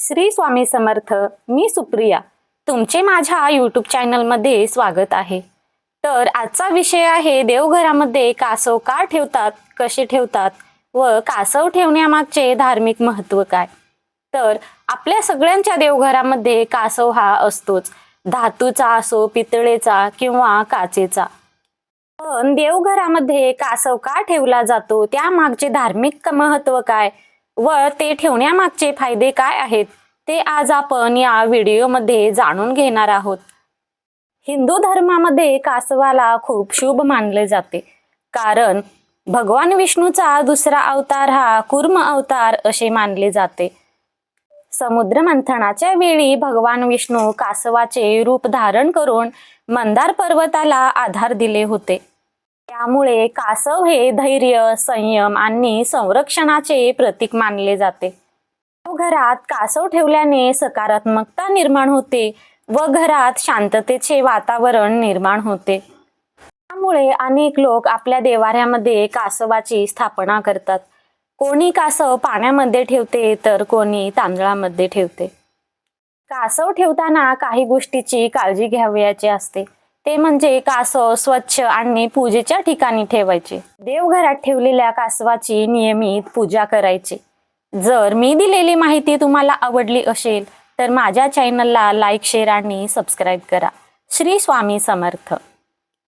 श्री स्वामी समर्थ. मी सुप्रिया, तुमचे माझ्या यूट्यूब चॅनलमध्ये स्वागत आहे. तर आजचा विषय आहे देवघरामध्ये कासव का ठेवतात, कसे ठेवतात व कासव ठेवण्यामागचे धार्मिक महत्त्व काय. तर आपल्या सगळ्यांच्या देवघरामध्ये कासव हा असतोच, धातूचा असो, पितळेचा किंवा काचेचा. पण देवघरामध्ये कासव का ठेवला जातो, त्यामागचे धार्मिक महत्त्व काय व ते ठेवण्यामागचे फायदे काय आहेत, ते आज आपण या व्हिडिओमध्ये जाणून घेणार आहोत. हिंदू धर्मामध्ये कासवाला खूप शुभ मानले जाते, कारण भगवान विष्णूचा दुसरा अवतार हा कूर्म अवतार असे मानले जाते. समुद्र मंथनाच्या वेळी भगवान विष्णू कासवाचे रूप धारण करून मंदार पर्वताला आधार दिले होते. त्यामुळे कासव हे धैर्य, संयम आणि संरक्षणाचे प्रतीक मानले जाते. घरात कासव ठेवल्याने सकारात्मकता निर्माण होते व घरात शांततेचे वातावरण निर्माण होते. त्यामुळे अनेक लोक आपल्या देवाऱ्यामध्ये कासवाची स्थापना करतात. कोणी कासव पाण्यामध्ये ठेवते तर कोणी तांदळामध्ये ठेवते. कासव ठेवताना काही गोष्टीची काळजी घ्यावयाची असते, ते म्हणजे कासव स्वच्छ आणि पूजेच्या ठिकाणी ठेवायचे. देवघरात ठेवलेल्या कासवाची नियमित पूजा करायची. जर मी दिलेली माहिती तुम्हाला आवडली असेल तर माझ्या चॅनलला लाईक, शेअर आणि सबस्क्राईब करा. श्री स्वामी समर्थ.